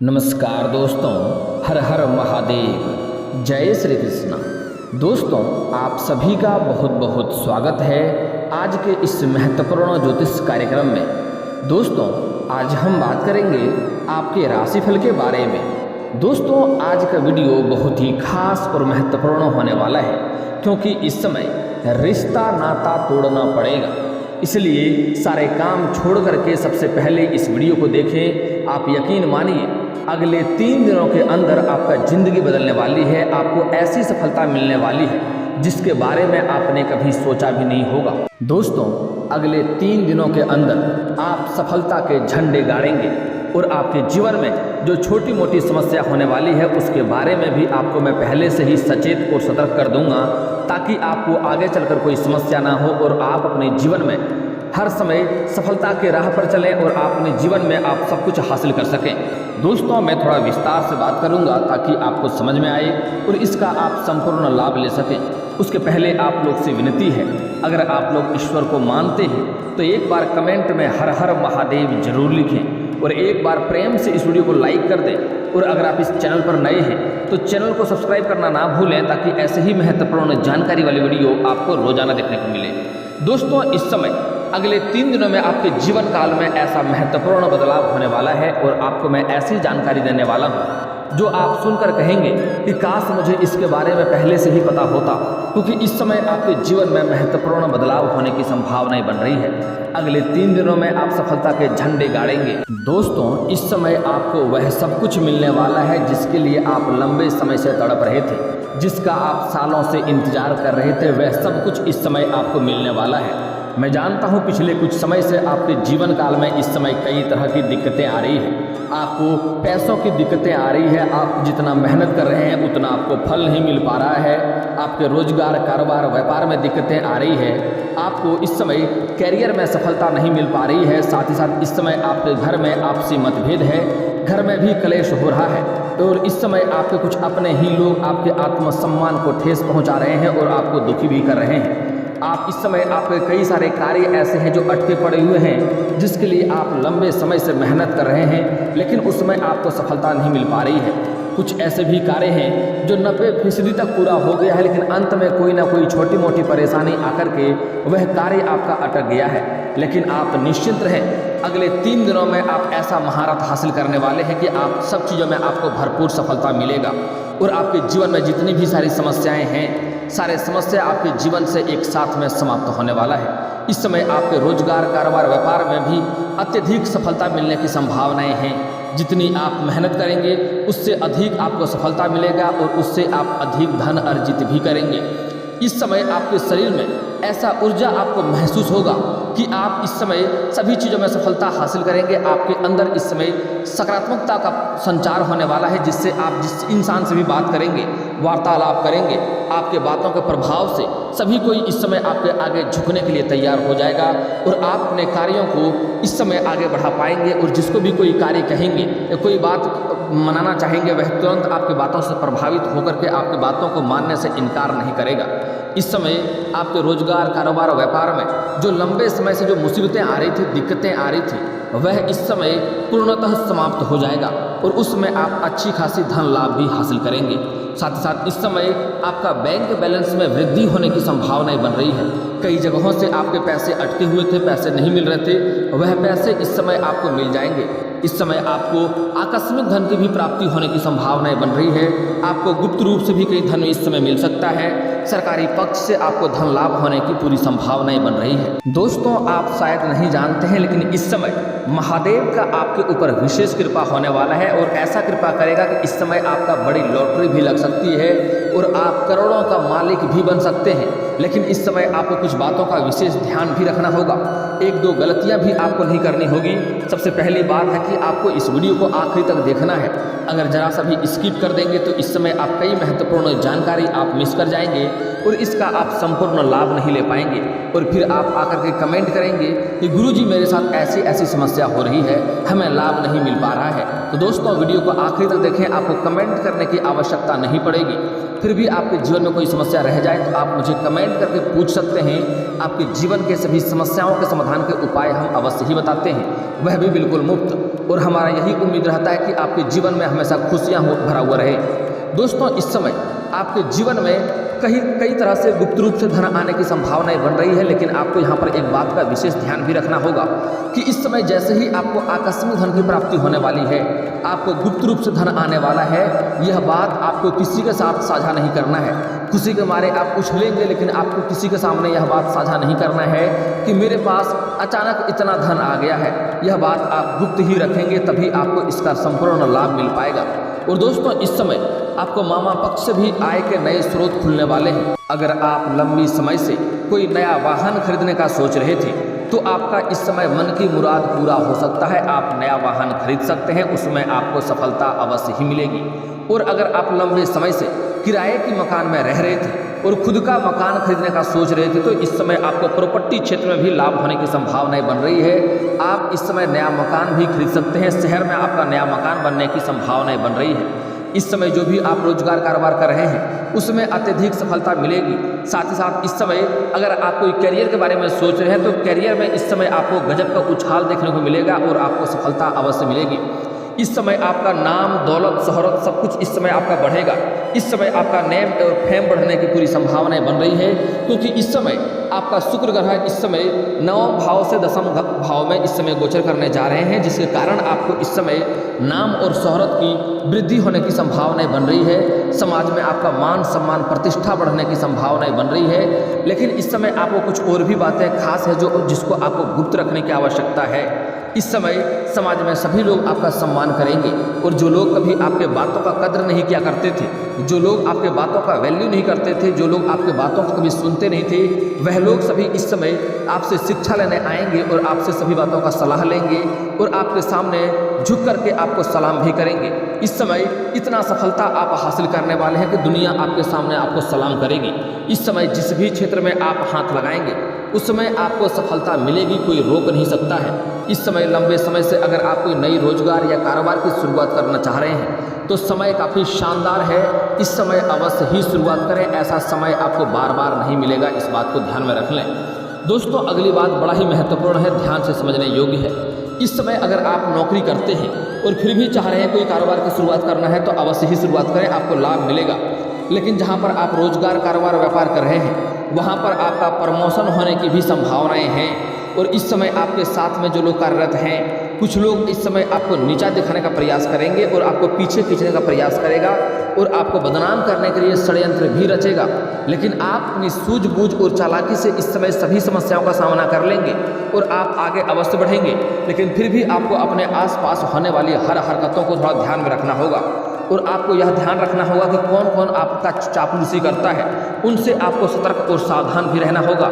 नमस्कार दोस्तों, हर हर महादेव, जय श्री कृष्णा। दोस्तों, आप सभी का बहुत बहुत स्वागत है आज के इस महत्वपूर्ण ज्योतिष कार्यक्रम में। दोस्तों, आज हम बात करेंगे आपके राशिफल के बारे में। दोस्तों, आज का वीडियो बहुत ही खास और महत्वपूर्ण होने वाला है, क्योंकि इस समय रिश्ता नाता तोड़ना पड़ेगा। इसलिए सारे काम छोड़ करके सबसे पहले इस वीडियो को देखें। आप यकीन मानिए, अगले 3 दिनों के अंदर आपका ज़िंदगी बदलने वाली है। आपको ऐसी सफलता मिलने वाली है जिसके बारे में आपने कभी सोचा भी नहीं होगा। दोस्तों, अगले 3 दिनों के अंदर आप सफलता के झंडे गाड़ेंगे और आपके जीवन में जो छोटी मोटी समस्या होने वाली है उसके बारे में भी आपको मैं पहले से ही सचेत और सतर्क कर दूंगा, ताकि आपको आगे चलकर कोई समस्या ना हो और आप अपने जीवन में हर समय सफलता के राह पर चलें और आप अपने जीवन में आप सब कुछ हासिल कर सकें। दोस्तों, मैं थोड़ा विस्तार से बात करूंगा ताकि आपको समझ में आए और इसका आप संपूर्ण लाभ ले सकें। उसके पहले आप लोग से विनती है, अगर आप लोग ईश्वर को मानते हैं तो एक बार कमेंट में हर हर महादेव जरूर लिखें और एक बार प्रेम से इस वीडियो को लाइक कर दें। और अगर आप इस चैनल पर नए हैं तो चैनल को सब्सक्राइब करना ना भूलें, ताकि ऐसे ही महत्वपूर्ण जानकारी वाली वीडियो आपको रोजाना देखने को मिले। दोस्तों, इस समय अगले 3 दिनों में आपके जीवन काल में ऐसा महत्वपूर्ण बदलाव होने वाला है और आपको मैं ऐसी जानकारी देने वाला हूँ जो आप सुनकर कहेंगे कि काश मुझे इसके बारे में पहले से ही पता होता, क्योंकि इस समय आपके जीवन में महत्वपूर्ण बदलाव होने की संभावनाएं बन रही है। अगले 3 दिनों में आप सफलता के झंडे गाड़ेंगे। दोस्तों, इस समय आपको वह सब कुछ मिलने वाला है जिसके लिए आप लंबे समय से तड़प रहे थे, जिसका आप सालों से इंतजार कर रहे थे, वह सब कुछ इस समय आपको मिलने वाला है। मैं जानता हूँ पिछले कुछ समय से आपके जीवन काल में इस समय कई तरह की दिक्कतें आ रही हैं। आपको पैसों की दिक्कतें आ रही है, आप जितना मेहनत कर रहे हैं उतना आपको फल नहीं मिल पा रहा है। आपके रोजगार, कारोबार, व्यापार में दिक्कतें आ रही है। आपको इस समय कैरियर में सफलता नहीं मिल पा रही है। साथ ही साथ इस समय आपके घर में आपसी मतभेद है, घर में भी क्लेश हो रहा है और इस समय आपके कुछ अपने ही लोग आपके आत्मसम्मान को ठेस पहुंचा रहे हैं और आपको दुखी भी कर रहे हैं। आप इस समय आपके कई सारे कार्य ऐसे हैं जो अटके पड़े हुए हैं, जिसके लिए आप लंबे समय से मेहनत कर रहे हैं, लेकिन उसमें आपको सफलता नहीं मिल पा रही है। कुछ ऐसे भी कार्य हैं जो 90% तक पूरा हो गया है, लेकिन अंत में कोई ना कोई छोटी मोटी परेशानी आकर के वह कार्य आपका अटक गया है। लेकिन आप निश्चिंत रहें, अगले 3 दिनों में आप ऐसा महारत हासिल करने वाले हैं कि आप सब चीज़ों में आपको भरपूर सफलता मिलेगा और आपके जीवन में जितनी भी सारी समस्याएं हैं, सारे समस्या आपके जीवन से एक साथ में समाप्त होने वाला है। इस समय आपके रोजगार, कारोबार, व्यापार में भी अत्यधिक सफलता मिलने की संभावनाएं हैं। जितनी आप मेहनत करेंगे उससे अधिक आपको सफलता मिलेगा और उससे आप अधिक धन अर्जित भी करेंगे। इस समय आपके शरीर में ऐसा ऊर्जा आपको महसूस होगा कि आप इस समय सभी चीज़ों में सफलता हासिल करेंगे। आपके अंदर इस समय सकारात्मकता का संचार होने वाला है, जिससे आप जिस इंसान से भी बात करेंगे, वार्तालाप करेंगे, आपके बातों के प्रभाव से सभी कोई इस समय आपके आगे झुकने के लिए तैयार हो जाएगा और आप अपने कार्यों को इस समय आगे बढ़ा पाएंगे। और जिसको भी कोई कार्य कहेंगे या कोई बात मनाना चाहेंगे, वह तुरंत आपकी बातों से प्रभावित होकर के आपकी बातों को मानने से इनकार नहीं करेगा। इस समय आपके रोजगार, कारोबार, व्यापार में जो लंबे समय से जो मुसीबतें आ रही थी, दिक्कतें आ रही थी, वह इस समय पूर्णतः समाप्त हो जाएगा और उसमें आप अच्छी खासी धन लाभ भी हासिल करेंगे। साथ ही साथ इस समय आपका बैंक बैलेंस में वृद्धि होने की संभावनाएं बन रही है। कई जगहों से आपके पैसे अटके हुए थे, पैसे नहीं मिल रहे थे, वह पैसे इस समय आपको मिल जाएंगे। इस समय आपको आकस्मिक धन की भी प्राप्ति होने की संभावनाएं बन रही है। आपको गुप्त रूप से भी कई धन इस समय मिल सकता है। सरकारी पक्ष से आपको धन लाभ होने की पूरी संभावनाएं बन रही है। दोस्तों, आप शायद नहीं जानते हैं, लेकिन इस समय महादेव का आपके ऊपर विशेष कृपा होने वाला है और ऐसा कृपा करेगा कि इस समय आपका बड़ी लॉटरी भी लग सकती है और आप करोड़ों का मालिक भी बन सकते हैं। लेकिन इस समय आपको कुछ बातों का विशेष ध्यान भी रखना होगा। 1-2 गलतियां भी आपको नहीं करनी होगी। सबसे पहली बात है कि आपको इस वीडियो को आखिरी तक देखना है। अगर जरा सा भी स्किप कर देंगे तो इस समय आप कई महत्वपूर्ण जानकारी आप मिस कर जाएंगे और इसका आप संपूर्ण लाभ नहीं ले पाएंगे और फिर आप आकर के कमेंट करेंगे कि गुरुजी मेरे साथ ऐसी ऐसी समस्या हो रही है, हमें लाभ नहीं मिल पा रहा है। तो दोस्तों, वीडियो को आखिरी तक देखें, आपको कमेंट करने की आवश्यकता नहीं पड़ेगी। फिर भी आपके जीवन में कोई समस्या रह जाए तो आप मुझे कमेंट करके पूछ सकते हैं। आपके जीवन के सभी समस्याओं के समाधान के उपाय हम अवश्य ही बताते हैं, वह भी बिल्कुल मुफ्त। और हमारा यही उम्मीद रहता है कि आपके जीवन में हमेशा खुशियाँ भरा हुआ रहे। दोस्तों, इस समय आपके जीवन में कई तरह से गुप्त रूप से धन आने की संभावनाएं बन रही है, लेकिन आपको यहाँ पर एक बात का विशेष ध्यान भी रखना होगा कि इस समय जैसे ही आपको आकस्मिक धन की प्राप्ति होने वाली है, आपको गुप्त रूप से धन आने वाला है, यह बात आपको किसी के साथ साझा नहीं करना है। खुशी के मारे आप उछलेंगे, लेकिन आपको किसी के सामने यह बात साझा नहीं करना है कि मेरे पास अचानक इतना धन आ गया है। यह बात आप गुप्त ही रखेंगे, तभी आपको इसका संपूर्ण लाभ मिल पाएगा। और दोस्तों, इस समय आपको मामा पक्ष से भी आय के नए स्रोत खुलने वाले हैं। अगर आप लंबी समय से कोई नया वाहन खरीदने का सोच रहे थे तो आपका इस समय मन की मुराद पूरा हो सकता है। आप नया वाहन खरीद सकते हैं, उसमें आपको सफलता अवश्य ही मिलेगी। और अगर आप लंबे समय से किराए की मकान में रह रहे थे और खुद का मकान खरीदने का सोच रहे थे तो इस समय आपको प्रॉपर्टी क्षेत्र में भी लाभ होने की संभावनाएं बन रही है। आप इस समय नया मकान भी खरीद सकते हैं, शहर में आपका नया मकान बनने की संभावनाएं बन रही है। इस समय जो भी आप रोजगार कारोबार कर रहे हैं उसमें अत्यधिक सफलता मिलेगी। साथ ही साथ इस समय अगर आप कोई करियर के बारे में सोच रहे हैं तो करियर में इस समय आपको गजब का उछाल देखने को मिलेगा और आपको सफलता अवश्य मिलेगी। इस समय आपका नाम, दौलत, शोहरत सब कुछ इस समय आपका बढ़ेगा। इस समय आपका नेम और फेम बढ़ने की पूरी संभावनाएं बन रही है, क्योंकि इस समय आपका शुक्र ग्रह इस समय 9 भाव से 10 भाव में इस समय गोचर करने जा रहे हैं, जिसके कारण आपको इस समय नाम और शोहरत की वृद्धि होने की संभावनाएं बन रही है। समाज में आपका मान सम्मान प्रतिष्ठा बढ़ने की संभावनाएं बन रही है। लेकिन इस समय आपको कुछ और भी बातें खास है जिसको आपको गुप्त रखने की आवश्यकता है। इस समय समाज में सभी लोग आपका सम्मान करेंगे और जो लोग कभी आपके बातों का कद्र नहीं किया करते थे, जो लोग आपके बातों का वैल्यू नहीं करते थे, जो लोग आपके बातों को कभी सुनते नहीं थे, वह लोग सभी इस समय आपसे शिक्षा लेने आएंगे और आपसे सभी बातों का सलाह लेंगे और आपके सामने झुक करके आपको सलाम भी करेंगे। इस समय इतना सफलता आप हासिल करने वाले हैं कि दुनिया आपके सामने आपको सलाम करेगी। इस समय जिस भी क्षेत्र में आप हाथ लगाएंगे उसमें आपको सफलता मिलेगी, कोई रोक नहीं सकता है। इस समय लंबे समय से अगर आप कोई नई रोजगार या कारोबार की शुरुआत करना चाह रहे हैं तो समय काफ़ी शानदार है। इस समय अवश्य ही शुरुआत करें, ऐसा समय आपको बार बार नहीं मिलेगा, इस बात को ध्यान में रख लें। दोस्तों, अगली बात बड़ा ही महत्वपूर्ण है, ध्यान से समझने योग्य है। इस समय अगर आप नौकरी करते हैं और फिर भी चाह रहे हैं कोई कारोबार की शुरुआत करना है तो अवश्य ही शुरुआत करें, आपको लाभ मिलेगा। लेकिन जहाँ पर आप रोजगार, कारोबार, व्यापार कर रहे हैं वहाँ पर आपका प्रमोशन होने की भी संभावनाएं हैं। और इस समय आपके साथ में जो लोग कार्यरत हैं, कुछ लोग इस समय आपको नीचा दिखाने का प्रयास करेंगे और आपको पीछे खींचने का प्रयास करेगा और आपको बदनाम करने के लिए षड्यंत्र भी रचेगा। लेकिन आप अपनी सूझबूझ और चालाकी से इस समय सभी समस्याओं का सामना कर लेंगे और आप आगे अवश्य बढ़ेंगे। लेकिन फिर भी आपको अपने आसपास होने वाली हर हरकतों को थोड़ा ध्यान में रखना होगा और आपको यह ध्यान रखना होगा कि कौन कौन आपका चापलूसी करता है, उनसे आपको सतर्क और सावधान भी रहना होगा।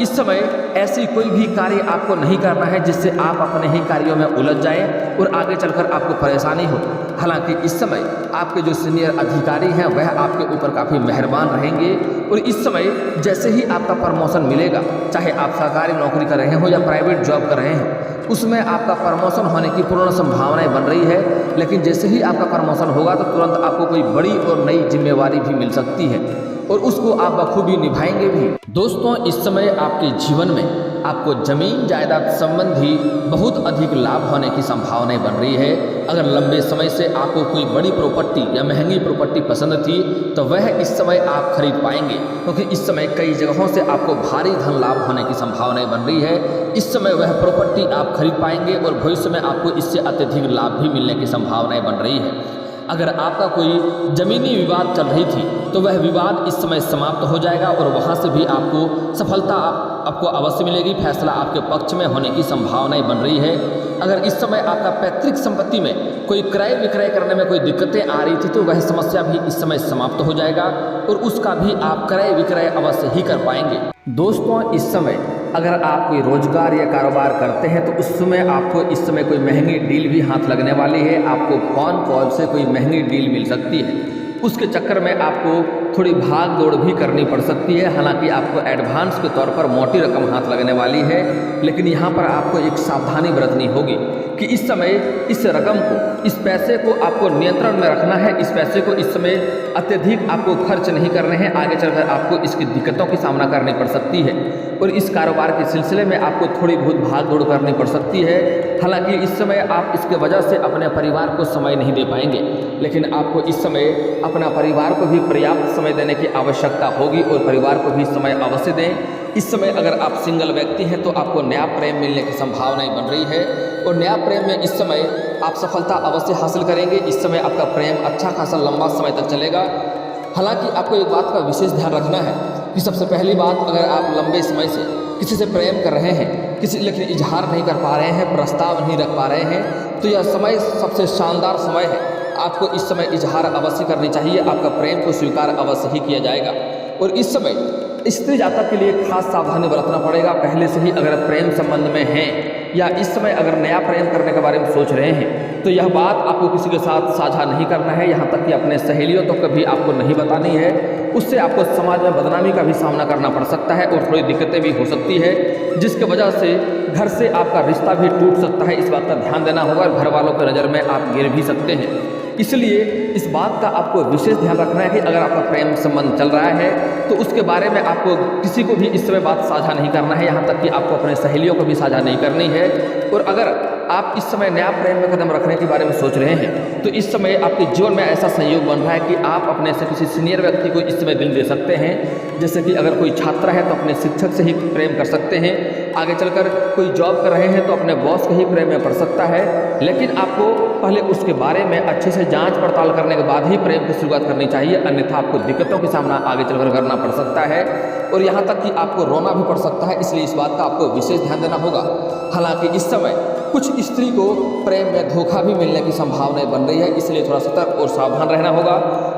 इस समय ऐसी कोई भी कार्य आपको नहीं करना है जिससे आप अपने ही कार्यों में उलझ जाएं और आगे चलकर आपको परेशानी हो। हालांकि इस समय आपके जो सीनियर अधिकारी हैं वह आपके ऊपर काफ़ी मेहरबान रहेंगे और इस समय जैसे ही आपका प्रमोशन मिलेगा, चाहे आप सरकारी नौकरी कर रहे हो या प्राइवेट जॉब कर रहे हैं, उसमें आपका प्रमोशन होने की पूर्ण संभावनाएं बन रही है। लेकिन जैसे ही आपका प्रमोशन होगा तो तुरंत आपको कोई बड़ी और नई जिम्मेवारी भी मिल सकती है और उसको आप बखूबी निभाएंगे भी। दोस्तों, इस समय आपके जीवन में आपको जमीन जायदाद संबंधी बहुत अधिक लाभ होने की संभावनाएं बन रही है। अगर लंबे समय से आपको कोई बड़ी प्रॉपर्टी या महंगी प्रॉपर्टी पसंद थी तो वह इस समय आप खरीद पाएंगे, क्योंकि इस समय कई जगहों से आपको भारी धन लाभ होने की संभावनाएं बन रही है। इस समय वह प्रॉपर्टी आप खरीद पाएंगे और भविष्य में आपको इससे अत्यधिक लाभ भी मिलने की संभावनाएं बन रही है। अगर आपका कोई जमीनी विवाद चल रही थी तो वह विवाद इस समय समाप्त हो जाएगा और वहाँ से भी आपको सफलता आपको अवश्य मिलेगी। फैसला आपके पक्ष में होने की संभावनाएं बन रही है। अगर इस समय आपका पैतृक संपत्ति में कोई क्रय विक्रय करने में कोई दिक्कतें आ रही थी तो वह समस्या भी इस समय समाप्त हो जाएगा और उसका भी आप क्रय विक्रय अवश्य ही कर पाएंगे। दोस्तों, इस समय अगर आप कोई रोजगार या कारोबार करते हैं तो उस समय आपको इस समय कोई महंगी डील भी हाथ लगने वाली है। आपको फोन कॉल से कोई महंगी डील मिल सकती है, उसके चक्कर में आपको थोड़ी भाग दौड़ भी करनी पड़ सकती है। हालांकि आपको एडवांस के तौर पर मोटी रकम हाथ लगने वाली है, लेकिन यहाँ पर आपको एक सावधानी बरतनी होगी कि इस समय इस रकम को, इस पैसे को आपको नियंत्रण में रखना है। इस पैसे को इस समय अत्यधिक आपको खर्च नहीं करने हैं, आगे चलकर आपको इसकी दिक्कतों की सामना करनी पड़ सकती है और इस कारोबार के सिलसिले में आपको थोड़ी बहुत भाग दौड़ करनी पड़ सकती है। हालांकि इस समय आप इसके वजह से अपने परिवार को समय नहीं दे पाएंगे, लेकिन आपको इस समय अपना परिवार को भी पर्याप्त समय देने की आवश्यकता होगी और परिवार को भी समय अवश्य दें। इस समय अगर आप सिंगल व्यक्ति हैं तो आपको नया प्रेम मिलने की संभावनाएं बन रही है और नया प्रेम में इस समय आप सफलता अवश्य हासिल करेंगे। इस समय आपका प्रेम अच्छा खासा लंबा समय तक चलेगा। हालांकि आपको एक बात का विशेष ध्यान रखना है कि सबसे पहली बात, अगर आप लंबे समय से किसी से प्रेम कर रहे हैं, किसी लेकिन इजहार नहीं कर पा रहे हैं, प्रस्ताव नहीं रख पा रहे हैं, तो यह समय सबसे शानदार समय है। आपको इस समय इजहार अवश्य करनी चाहिए, आपका प्रेम को स्वीकार अवश्य ही किया जाएगा। और इस समय स्त्री जातक के लिए खास सावधानी बरतना पड़ेगा। पहले से ही अगर प्रेम संबंध में हैं या इस समय अगर नया प्रेम करने के बारे में सोच रहे हैं तो यह बात आपको किसी के साथ साझा नहीं करना है, यहाँ तक कि अपने सहेलियों तो कभी आपको नहीं बतानी है। उससे आपको समाज में बदनामी का भी सामना करना पड़ सकता है और थोड़ी दिक्कतें भी हो सकती है, जिसकी वजह से घर से आपका रिश्ता भी टूट सकता है। इस बात का ध्यान देना होगा और घर वालों की नज़र में आप गिर भी सकते हैं। इसलिए इस बात का आपको विशेष ध्यान रखना है कि अगर आपका प्रेम संबंध चल रहा है तो उसके बारे में आपको किसी को भी इस समय बात साझा नहीं करना है, यहाँ तक कि आपको अपने सहेलियों को भी साझा नहीं करनी है। और अगर आप इस समय नया प्रेम में कदम रखने के बारे में सोच रहे हैं तो इस समय आपके जीवन में ऐसा संयोग बन रहा है कि आप अपने से किसी सीनियर व्यक्ति को इस समय दिल दे सकते हैं। जैसे कि अगर कोई छात्र है तो अपने शिक्षक से ही प्रेम कर सकते हैं, आगे चलकर कोई जॉब कर रहे हैं तो अपने बॉस के ही प्रेम में पड़ सकता है। लेकिन आपको पहले उसके बारे में अच्छे से जांच पड़ताल करने के बाद ही प्रेम की शुरुआत करनी चाहिए, अन्यथा आपको दिक्कतों का सामना आगे चलकर करना पड़ सकता है और यहाँ तक कि आपको रोना भी पड़ सकता है। इसलिए इस बात का आपको विशेष ध्यान देना होगा। हालांकि इस समय कुछ स्त्री को प्रेम में धोखा भी मिलने की संभावनाएं बन रही है, इसलिए थोड़ा सतर्क और सावधान रहना होगा।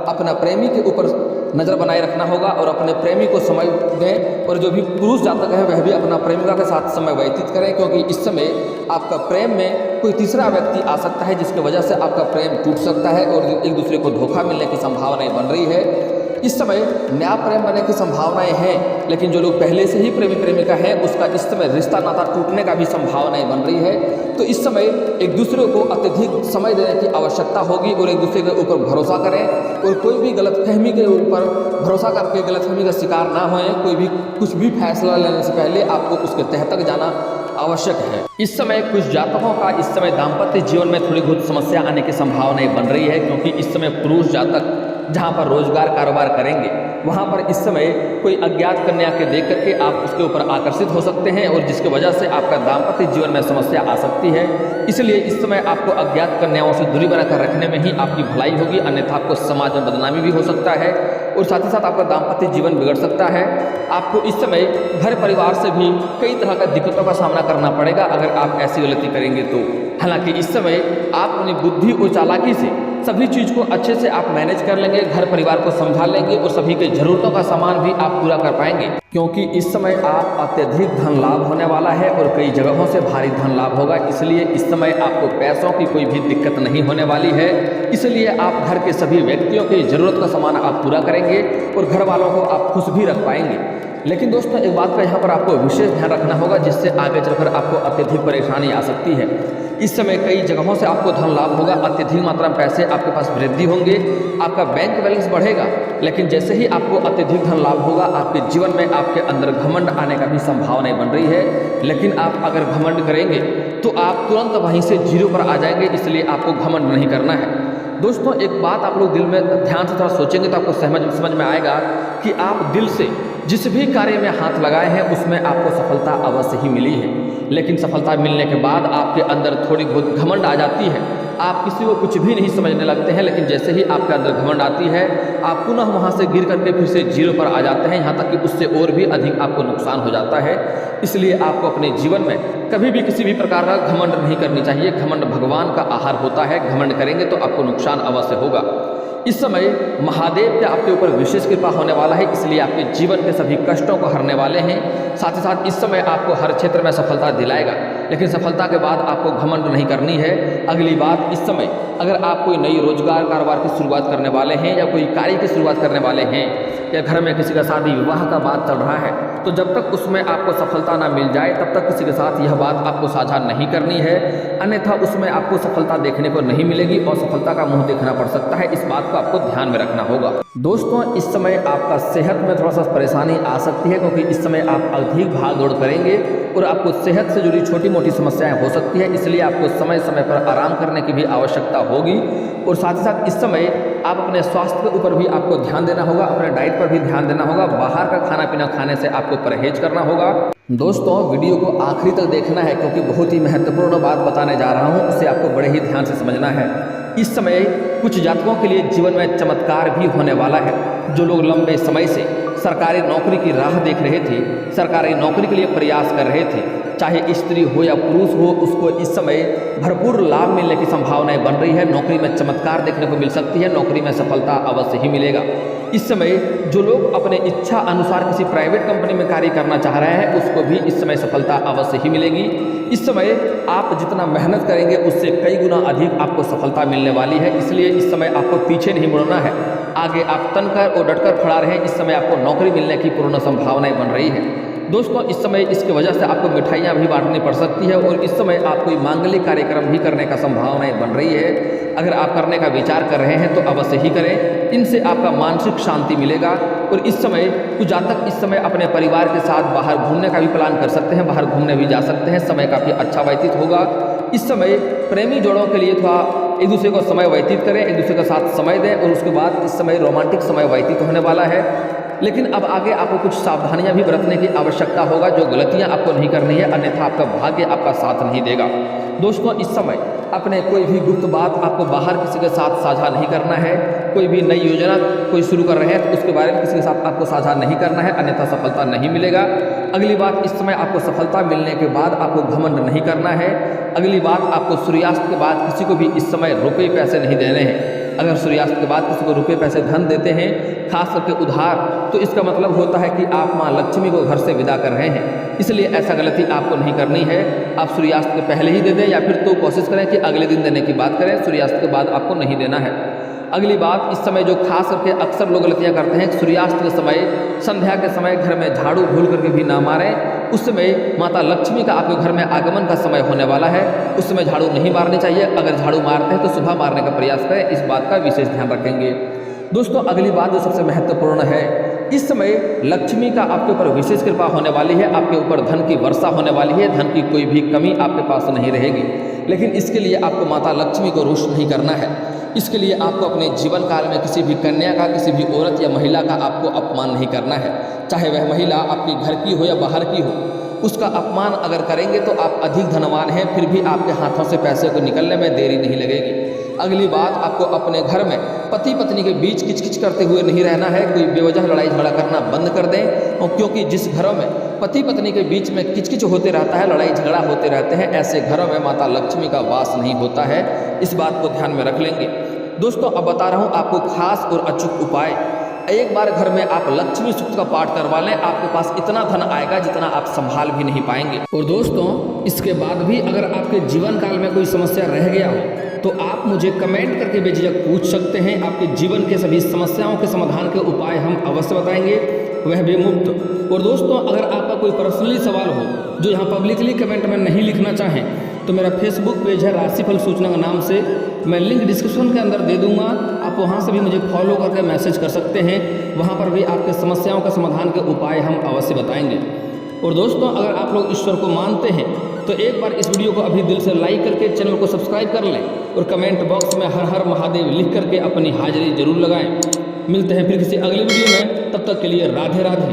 अपना प्रेमी के ऊपर नज़र बनाए रखना होगा और अपने प्रेमी को समय दें और जो भी पुरुष जातक है वह भी अपना प्रेमिका के साथ समय व्यतीत करें, क्योंकि इस समय आपका प्रेम में कोई तीसरा व्यक्ति आ सकता है जिसकी वजह से आपका प्रेम टूट सकता है और एक दूसरे को धोखा मिलने की संभावनाएं बन रही है। इस समय नया प्रेम बनने की संभावनाएं हैं, लेकिन जो लोग पहले से ही प्रेमी प्रेमिका हैं उसका इस समय रिश्ता नाता टूटने का भी संभावनाएं बन रही है। तो इस समय एक दूसरे को अत्यधिक समय देने की आवश्यकता होगी और एक दूसरे के ऊपर भरोसा करें और कोई भी गलतफहमी के ऊपर भरोसा करके गलतफहमी का शिकार ना होएं। कोई भी कुछ भी फैसला लेने से पहले आपको उसके तह तक जाना आवश्यक है। इस समय कुछ जातकों का इस समय दाम्पत्य जीवन में थोड़ी बहुत समस्या आने की संभावनाएं बन रही है, क्योंकि इस समय पुरुष जातक जहाँ पर रोजगार कारोबार करेंगे वहाँ पर इस समय कोई अज्ञात कन्या के देख करके आप उसके ऊपर आकर्षित हो सकते हैं और जिसकी वजह से आपका दाम्पत्य जीवन में समस्या आ सकती है। इसलिए इस समय आपको अज्ञात कन्याओं से दूरी बनाकर रखने में ही आपकी भलाई होगी, अन्यथा आपको समाज में बदनामी भी हो सकता है और साथ ही साथ आपका दाम्पत्य जीवन बिगड़ सकता है। आपको इस समय घर परिवार से भी कई तरह का दिक्कतों का सामना करना पड़ेगा अगर आप ऐसी गलती करेंगे तो। हालांकि इस समय आप अपनी बुद्धि और चालाकी से सभी चीज़ को अच्छे से आप मैनेज कर लेंगे, घर परिवार को समझा लेंगे और सभी के ज़रूरतों का सामान भी आप पूरा कर पाएंगे, क्योंकि इस समय आप अत्यधिक धन लाभ होने वाला है और कई जगहों से भारी धन लाभ होगा। इसलिए इस समय आपको पैसों की कोई भी दिक्कत नहीं होने वाली है। इसलिए आप घर के सभी व्यक्तियों की ज़रूरत का सामान आप पूरा करेंगे और घर वालों को आप खुश भी रख पाएंगे। लेकिन दोस्तों एक बात का यहाँ पर आपको विशेष ध्यान रखना होगा, जिससे आगे चलकर आपको अत्यधिक परेशानी आ सकती है। इस समय कई जगहों से आपको धन लाभ होगा, अत्यधिक मात्रा में पैसे आपके पास वृद्धि होंगे, आपका बैंक बैलेंस बढ़ेगा। लेकिन जैसे ही आपको अत्यधिक धन लाभ होगा आपके जीवन में आपके अंदर घमंड आने का भी संभावना बन रही है। लेकिन आप अगर घमंड करेंगे तो आप तुरंत वहीं से जीरो पर आ जाएंगे, इसलिए आपको घमंड नहीं करना है। दोस्तों एक बात आप लोग दिल में ध्यान से थोड़ा सोचेंगे तो आपको समझ में आएगा कि आप दिल से जिस भी कार्य में हाथ लगाए हैं उसमें आपको सफलता अवश्य ही मिली है। लेकिन सफलता मिलने के बाद आपके अंदर थोड़ी बहुत घमंड आ जाती है, आप किसी को कुछ भी नहीं समझने लगते हैं। लेकिन जैसे ही आपके अंदर घमंड आती है आप पुनः वहाँ से गिर करके फिर से जीरो पर आ जाते हैं, यहाँ तक कि उससे और भी अधिक आपको नुकसान हो जाता है। इसलिए आपको अपने जीवन में कभी भी किसी भी प्रकार का घमंड नहीं करनी चाहिए। घमंड भगवान का आहार होता है, घमंड करेंगे तो आपको नुकसान अवश्य होगा। इस समय महादेव के आपके ऊपर विशेष कृपा होने वाला है, इसलिए आपके जीवन के सभी कष्टों को हरने वाले हैं। साथ ही साथ इस समय आपको हर क्षेत्र में सफलता दिलाएगा, लेकिन सफलता के बाद आपको घमंड नहीं करनी है। अगली बात, इस समय अगर आप कोई नई रोजगार कारोबार की शुरुआत करने वाले हैं या कोई कार्य की शुरुआत करने वाले हैं या घर में किसी का शादी विवाह का बात चल रहा है तो जब तक उसमें आपको सफलता ना मिल जाए तब तक किसी के साथ यह बात आपको साझा नहीं करनी है, अन्यथा उसमें आपको सफलता देखने को नहीं मिलेगी और सफलता का मुंह देखना पड़ सकता है। इस बात को आपको ध्यान में रखना होगा। दोस्तों, इस समय आपका सेहत में थोड़ा सा परेशानी आ सकती है, क्योंकि इस समय आप अधिक भाग दौड़ करेंगे और आपको सेहत से जुड़ी छोटी मोटी समस्याएं हो सकती है, इसलिए आपको समय समय पर आराम करने की भी आवश्यकता होगी। और साथ ही साथ इस समय आप अपने स्वास्थ्य के ऊपर भी आपको ध्यान देना होगा, अपने डाइट पर भी ध्यान देना होगा, बाहर का खाना पीना खाने से आपको परहेज करना होगा। दोस्तों, वीडियो को आखिरी तक देखना है, क्योंकि बहुत ही महत्वपूर्ण बात बताने जा रहा हूँ, उसे आपको बड़े ही ध्यान से समझना है। इस समय कुछ जातकों के लिए जीवन में चमत्कार भी होने वाला है। जो लोग लंबे समय से सरकारी नौकरी की राह देख रहे थे, सरकारी नौकरी के लिए प्रयास कर रहे थे, चाहे स्त्री हो या पुरुष हो, उसको इस समय भरपूर लाभ मिलने की संभावनाएं बन रही है। नौकरी में चमत्कार देखने को मिल सकती है, नौकरी में सफलता अवश्य ही मिलेगा। इस समय जो लोग अपने इच्छा अनुसार किसी प्राइवेट कंपनी में कार्य करना चाह रहे हैं, उसको भी इस समय सफलता अवश्य ही मिलेगी। इस समय आप जितना मेहनत करेंगे उससे कई गुना अधिक आपको सफलता मिलने वाली है, इसलिए इस समय आपको पीछे नहीं मुड़ना है, आगे आप तनकर और डटकर खड़ा रहें। इस समय आपको नौकरी मिलने की पूर्ण संभावनाएं बन रही है। दोस्तों, इस समय इसकी वजह से आपको मिठाइयाँ भी बांटनी पड़ सकती है और इस समय आप कोई मांगलिक कार्यक्रम भी करने का संभावनाएं बन रही है। अगर आप करने का विचार कर रहे हैं तो अवश्य ही करें, इनसे आपका मानसिक शांति मिलेगा। और इस समय कुछ जातक इस समय अपने परिवार के साथ बाहर घूमने का भी प्लान कर सकते हैं, बाहर घूमने भी जा सकते हैं, समय काफ़ी अच्छा व्यतीत होगा। इस समय प्रेमी जोड़ों के लिए थोड़ा एक दूसरे को समय व्यतीत करें, एक दूसरे के साथ समय दें और उसके बाद इस समय रोमांटिक समय व्यतीत होने वाला है। लेकिन अब आगे आपको कुछ सावधानियां भी बरतने की आवश्यकता होगा, जो गलतियां आपको नहीं करनी है, अन्यथा आपका भाग्य आपका साथ नहीं देगा। दोस्तों, इस समय अपने कोई भी गुप्त बात आपको बाहर किसी के साथ साझा नहीं करना है। कोई भी नई योजना कोई शुरू कर रहे हैं तो उसके बारे में किसी के साथ आपको साझा नहीं करना है, अन्यथा सफलता नहीं मिलेगा। अगली बात, इस समय आपको सफलता मिलने के बाद आपको घमंड नहीं करना है। अगली बात, आपको सूर्यास्त के बाद किसी को भी इस समय रुपये पैसे नहीं देने हैं। अगर सूर्यास्त के बाद किसी को रुपये पैसे धन देते हैं, खास करके उधार, तो इसका मतलब होता है कि आप माँ लक्ष्मी को घर से विदा कर रहे हैं। इसलिए ऐसा गलती आपको नहीं करनी है। आप सूर्यास्त के पहले ही दे दें या फिर तो कोशिश करें कि अगले दिन देने की बात करें, सूर्यास्त के बाद आपको नहीं देना है। अगली बात, इस समय जो खास करके अक्सर लोग गलतियां करते हैं, सूर्यास्त के समय, संध्या के समय घर में झाड़ू भूल करके भी ना मारें। उस समय माता लक्ष्मी का आपके घर में आगमन का समय होने वाला है, उस समय झाड़ू नहीं मारनी चाहिए। अगर झाड़ू मारते हैं तो सुबह मारने का प्रयास करें, इस बात का विशेष ध्यान रखेंगे। दोस्तों, अगली बात जो सबसे महत्वपूर्ण है, इस समय लक्ष्मी का आपके ऊपर विशेष कृपा होने वाली है, आपके ऊपर धन की वर्षा होने वाली है, धन की कोई भी कमी आपके पास नहीं रहेगी। लेकिन इसके लिए आपको माता लक्ष्मी को रुष्ट नहीं करना है। इसके लिए आपको अपने जीवन काल में किसी भी कन्या का, किसी भी औरत या महिला का आपको अपमान नहीं करना है। चाहे वह महिला आपके घर की हो या बाहर की हो, उसका अपमान अगर करेंगे तो आप अधिक धनवान हैं, फिर भी आपके हाथों से पैसे को निकलने में देरी नहीं लगेगी। अगली बात, आपको अपने घर में पति पत्नी के बीच किचकिच करते हुए नहीं रहना है। कोई बेवजह लड़ाई झगड़ा करना बंद कर दें, और क्योंकि जिस घरों में पति पत्नी के बीच में किचकिच होते रहता है, लड़ाई झगड़ा होते रहते हैं, ऐसे घरों में माता लक्ष्मी का वास नहीं होता है। इस बात को ध्यान में रख लेंगे। दोस्तों, अब बता रहा हूँ आपको खास और अचूक उपाय। एक बार घर में आप लक्ष्मी सूक्त का पाठ करवा लें, आपके पास इतना धन आएगा जितना आप संभाल भी नहीं पाएंगे। और दोस्तों, इसके बाद भी अगर आपके जीवन काल में कोई समस्या रह गया हो तो आप मुझे कमेंट करके बेझिझक पूछ सकते हैं। आपके जीवन के सभी समस्याओं के समाधान के उपाय हम अवश्य बताएंगे, वह भी मुफ्त। और दोस्तों, अगर आपका कोई पर्सनली सवाल हो जो यहाँ पब्लिकली कमेंट में नहीं लिखना चाहें, तो मेरा फेसबुक पेज है राशिफल सूचना के नाम से, मैं लिंक डिस्क्रिप्शन के अंदर दे दूंगा। आप वहां से भी मुझे फॉलो करके मैसेज कर सकते हैं, वहां पर भी आपके समस्याओं के समाधान के उपाय हम अवश्य बताएंगे। और दोस्तों, अगर आप लोग ईश्वर को मानते हैं तो एक बार इस वीडियो को अभी दिल से लाइक करके चैनल को सब्सक्राइब कर लें और कमेंट बॉक्स में हर हर महादेव लिख करके अपनी हाजिरी जरूर लगाएं। मिलते हैं फिर किसी अगले वीडियो में, तब तक के लिए राधे राधे।